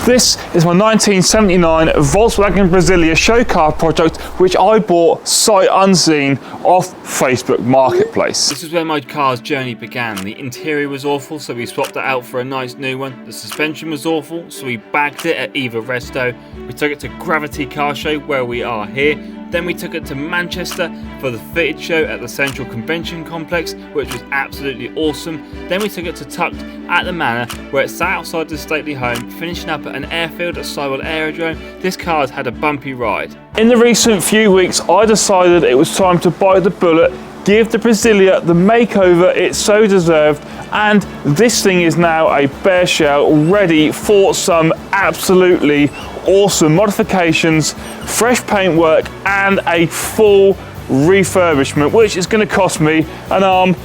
This is my 1979 Volkswagen Brasilia Show Car project, which I bought sight unseen off Facebook Marketplace. This is where my car's journey began. The interior was awful, so we swapped it out for a nice new one. The suspension was awful, so we bagged it at Eva Resto. We took it to Gravity Car Show, where we are here. Then we took it to Manchester for the fitted show at the Central Convention Complex, which was absolutely awesome. Then we took it to Tucked at the Manor, where it sat outside the stately home, finishing up at an airfield at Sywell Aerodrome. This car's had a bumpy ride. In the recent few weeks, I decided it was time to bite the bullet, give the Brasilia the makeover it so deserved, and this thing is now a bare shell ready for some absolutely awesome modifications, fresh paintwork, and a full refurbishment, which is going to cost me an arm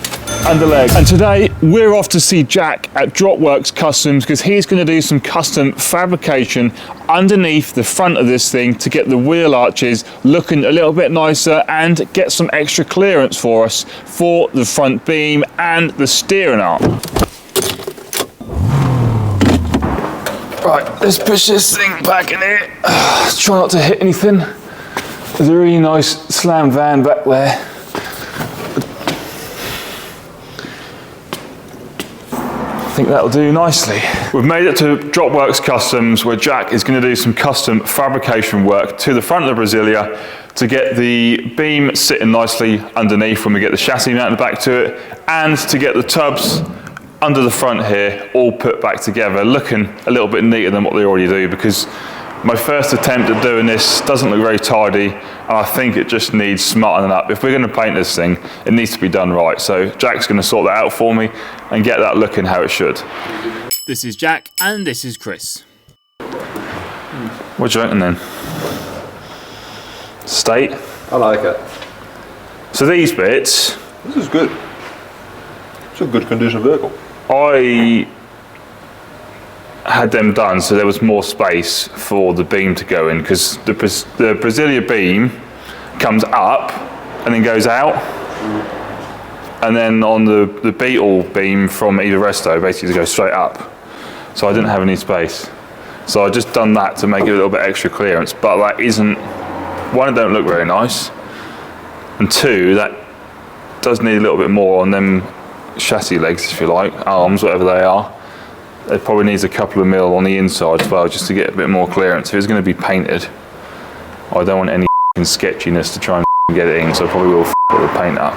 and a leg. And today we're off to see Jack at Dropworks Customs because he's going to do some custom fabrication underneath the front of this thing to get the wheel arches looking a little bit nicer and get some extra clearance for us for the front beam and the steering arm. Right, let's push this thing back in here. Try not to hit anything. There's a really nice slam van back there. I think that'll do nicely. We've made it to Dropworks Customs, where Jack is going to do some custom fabrication work to the front of the Brasilia to get the beam sitting nicely underneath when we get the chassis mounted back to it, and to get the tubs under the front here all put back together, looking a little bit neater than what they already do, because my first attempt at doing this doesn't look very tidy, and I think it just needs smartening up. If we're going to paint this thing, it needs to be done right. So Jack's going to sort that out for me and get that looking how it should. This is Jack, and this is Chris. What do you reckon then? State? I like it. So these bits, This is good. It's a good condition vehicle. I had them done so there was more space for the beam to go in, because the Brasilia beam comes up and then goes out, and then on the Beetle beam from Eva Resto basically goes straight up, so I didn't have any space, so I just done that to make it a little bit extra clearance. But that isn't, one, it don't look very nice, and two, that does need a little bit more on them chassis legs, if you like, arms, whatever they are. It probably needs a couple of mil on the inside as well, just to get a bit more clearance. If it's going to be painted, I don't want any sketchiness to try and get it in, so I probably will put the paint up.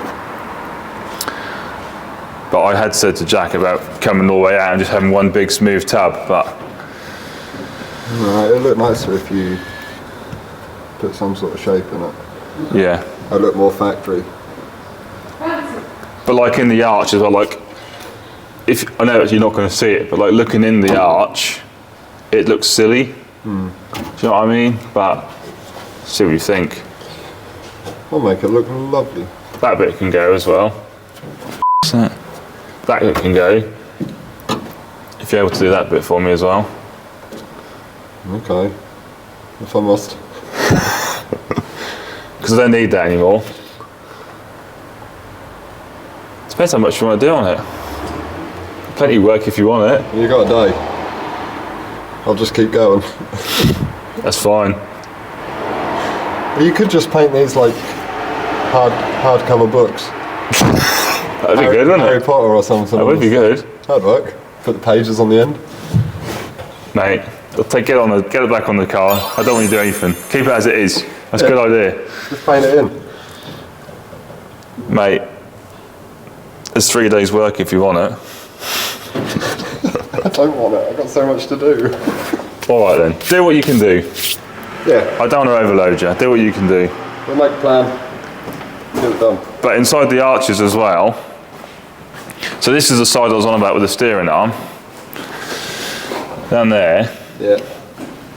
But I had said to Jack about coming all the way out and just having one big smooth tub, but... No, it'll look nicer if you put some sort of shape in it. Yeah. It'll look more factory. But like in the arch as well, like, if I know that you're not going to see it, but like looking in the arch, it looks silly. Do you know what I mean? But see what you think. I'll make it look lovely. That bit can go as well. That bit can go. If you're able to do that bit for me as well. Okay. If I must. Because I don't need that anymore. Depends how much you want to do on it. Plenty of work if you want it. You got a day. I'll just keep going. That's fine. You could just paint these like hardcover books. That'd be good, wouldn't Harry it? Potter or something. That would be good. That'd work. Put the pages on the end. Mate, get it back on the car. I don't want you to do anything. Keep it as it is. That's a good idea. Just paint it in. Mate, it's 3 days work if you want it. I don't want it. I've got so much to do. Alright then, do what you can do. Yeah. I don't want to overload you. Do what you can do. We'll make a plan. Get it done. But inside the arches as well, so this is the side I was on about with the steering arm. Down there. Yeah.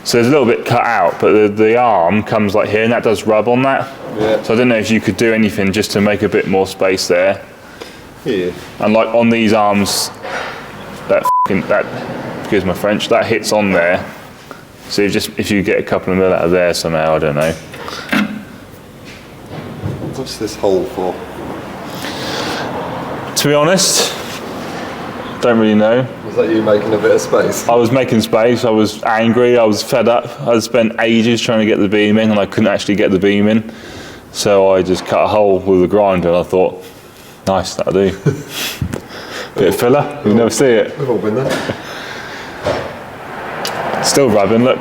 So there's a little bit cut out, but the arm comes like here, and that does rub on that. Yeah. So I don't know if you could do anything just to make a bit more space there. Yeah. And like on these arms, that excuse my French, that hits on there. So if you get a couple of mil out of there somehow, I don't know. What's this hole for? To be honest, Don't really know. Was that you making a bit of space? I was making space, I was angry, I was fed up. I spent ages trying to get the beam in and I couldn't actually get the beam in. So I just cut a hole with a grinder and I thought, nice, that'll do. Bit of filler, you never see it. We've all been there. Still rubbing, look.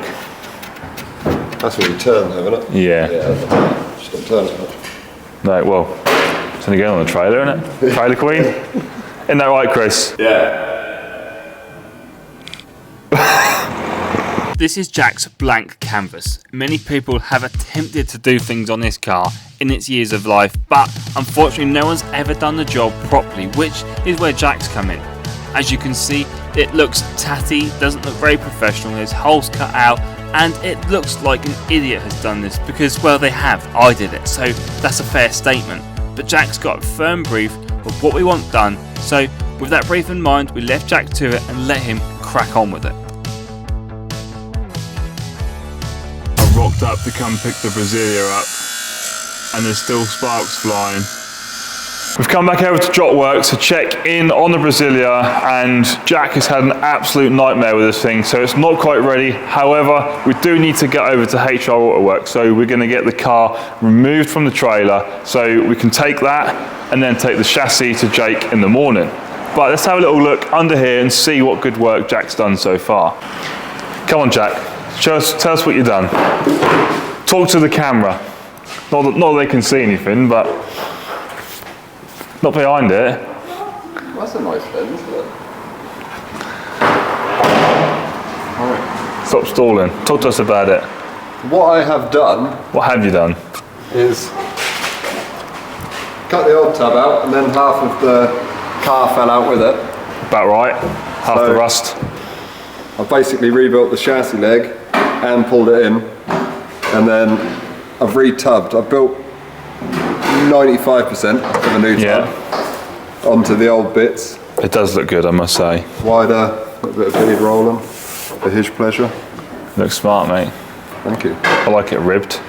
That's what you turn though, isn't it? Yeah. Yeah, just don't turn it much. No, well, it's only going on the trailer, isn't it? Trailer queen? Isn't that right, Chris? Yeah. This is Jack's blank canvas. Many people have attempted to do things on this car in its years of life, but unfortunately no one's ever done the job properly, which is where Jack's come in. As you can see, it looks tatty, doesn't look very professional, there's holes cut out, and it looks like an idiot has done this because, well, they have. I did it, so that's a fair statement. But Jack's got a firm brief of what we want done, so with that brief in mind, we left Jack to it and let him crack on with it. I rocked up to come pick the Brasilia up, and there's still sparks flying. We've come back over to Jotworks to check in on the Brasilia, and Jack has had an absolute nightmare with this thing, so it's not quite ready. However, we do need to get over to HR Autoworks, so we're going to get the car removed from the trailer so we can take that and then take the chassis to Jake in the morning. But let's have a little look under here and see what good work Jack's done so far. Come on, Jack, tell us what you've done. Talk to the camera. Not that they can see anything, but not behind it. Well, that's a nice bend, isn't it? Right. Stop stalling. Talk to us about it. What I have done What have you done? is cut the old tub out and then half of the car fell out with it. About right. Half the rust. I've basically rebuilt the chassis leg and pulled it in, and then I've re-tubbed. I've built 95% of a new tub onto the old bits. It does look good, I must say. Wider, a bit of bead rolling for his pleasure. Looks smart, mate. Thank you. I like it ribbed.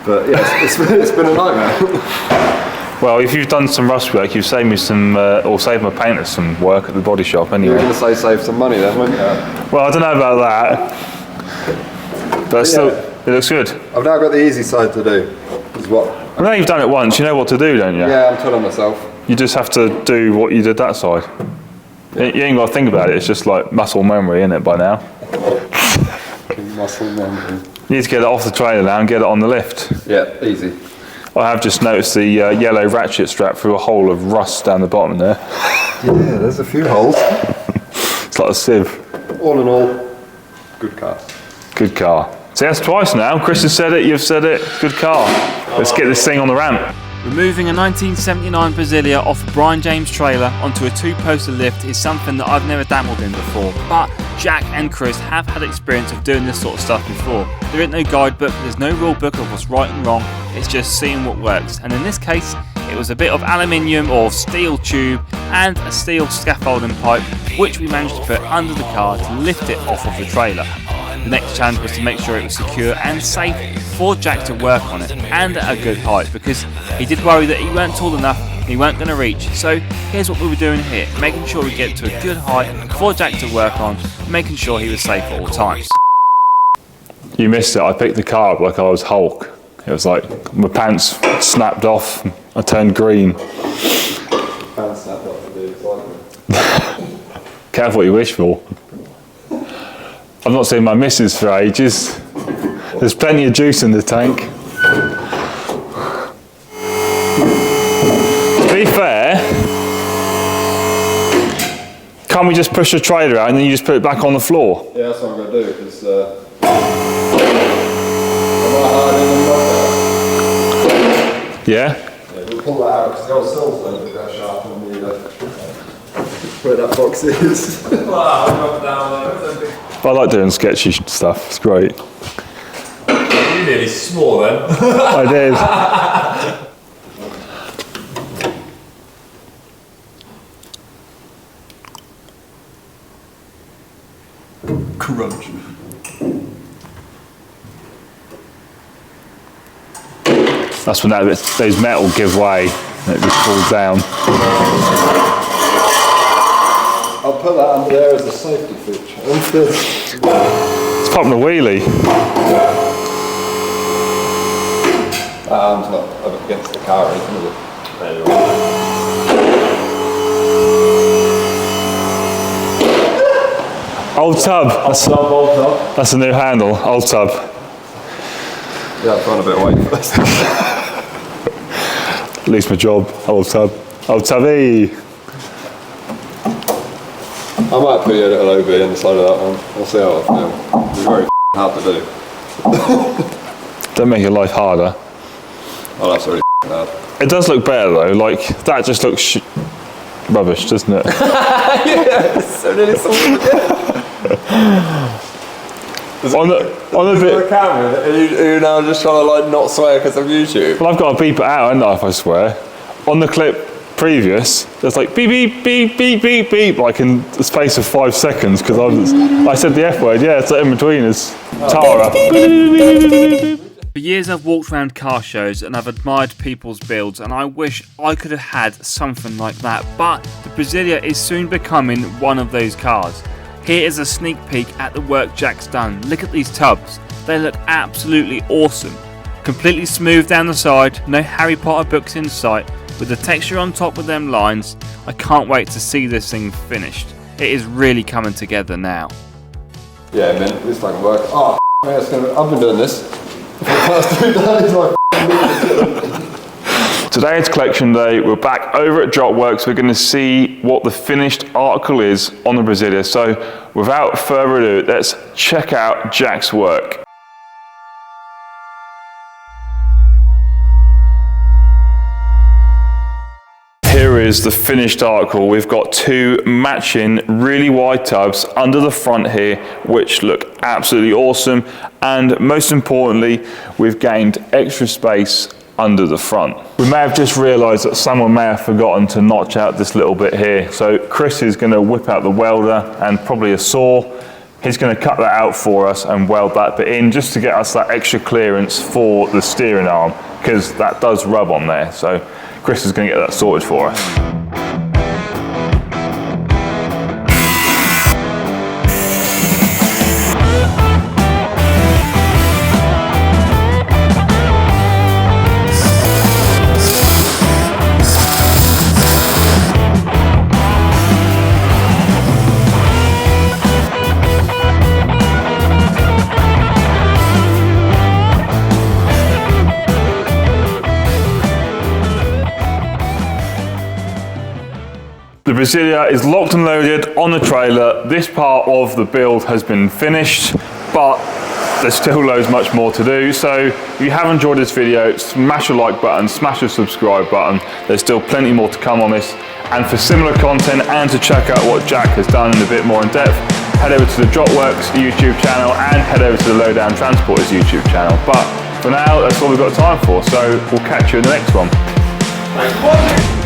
But yeah, it's been a nightmare. Well, if you've done some rust work, you've saved me some, or saved my painter some work at the body shop anyway. You were going to say save some money then, weren't you? Well, I don't know about that. But still, it looks good. I've now got the easy side to do. Is what? I know you've done it once, you know what to do, don't you? Yeah, I'm telling myself. You just have to do what you did that side. You ain't got to think about it, it's just like muscle memory, isn't it, by now? Muscle memory. You need to get it off the trailer now and get it on the lift. Yeah, easy. I have just noticed the yellow ratchet strap through a hole of rust down the bottom there. Yeah, there's a few holes. It's like a sieve. All in all, good car. Good car. See, that's twice now. Chris has said it, you've said it. Good car. Let's get this thing on the ramp. Removing a 1979 Brasilia off a Brian James trailer onto a two-poster lift is something that I've never dabbled in before, but Jack and Chris have had experience of doing this sort of stuff before. There isn't no guidebook, there's no rule book of what's right and wrong, it's just seeing what works, and in this case it was a bit of aluminium or steel tube and a steel scaffolding pipe which we managed to put under the car to lift it off of the trailer. The next challenge was to make sure it was secure and safe for Jack to work on it, and at a good height, because he did worry that he weren't tall enough and he weren't going to reach. So here's what we were doing here, making sure we get to a good height for Jack to work on, making sure he was safe at all times. You missed it. I picked the car up like I was Hulk. It was like my pants snapped off, I turned green. Pants snapped off for the excitement. Careful what you wish for. I've not seen my missus for ages. There's plenty of juice in the tank. To be fair, can't we just push the trailer out and then you just put it back on the floor? Yeah, that's what I'm going to do, because I'm not hard in the knocker. Yeah? Yeah, we'll pull that out, because the old sills don't look that sharp on the where that box is. I like doing sketchy stuff, it's great. You nearly swore then. I did. Crunch. That's when those metal give way and it just falls down. I'll put that under there as a safety feature. It's popping a wheelie. That arm's not up against the car or anything, is it? Old tub. That's a new handle. Old tub. Yeah, I've gone a bit away first. Lose my job. Old tub. Old tubby. I might put you a little OB inside of that one. We'll see how I feel. It's very hard to do. Don't make your life harder. Oh, that's really hard. It does look better though. Like that just looks rubbish, doesn't it? Yeah, so nearly on the bit. Camera, are you now just trying to like not swear because of YouTube? Well, I've got to beep it out, haven't I, if I swear. On the clip previous, there's like beep, beep, beep, beep, beep, beep, like in the space of 5 seconds, because I said the F word, yeah, it's like in between is Tara. For years I've walked around car shows and I've admired people's builds, and I wish I could have had something like that, but the Brasilia is soon becoming one of those cars. Here is a sneak peek at the work Jack's done. Look at these tubs, they look absolutely awesome. Completely smooth down the side, no Harry Potter books in sight, with the texture on top of them lines. I can't wait to see this thing finished. It is really coming together now. Yeah, man, this fucking work. Oh, man, I've been doing this for the past 2 days. Today it's collection day. We're back over at Jotworks. We're going to see what the finished article is on the Brasilia. So without further ado, let's check out Jack's work. Here is the finished article. We've got 2 matching really wide tubs under the front here, which look absolutely awesome. And most importantly, we've gained extra space under the front. We may have just realized that someone may have forgotten to notch out this little bit here. So Chris is going to whip out the welder and probably a saw. He's going to cut that out for us and weld that bit in just to get us that extra clearance for the steering arm, because that does rub on there. So Chris is going to get that sorted for us. The Brasilia is locked and loaded on the trailer. This part of the build has been finished, but there's still loads much more to do. So if you have enjoyed this video, smash the like button, smash the subscribe button. There's still plenty more to come on this. And for similar content and to check out what Jack has done in a bit more in depth, head over to the Jotworks YouTube channel and head over to the Lowdown Transporters YouTube channel. But for now, that's all we've got time for. So we'll catch you in the next one. Thanks for watching.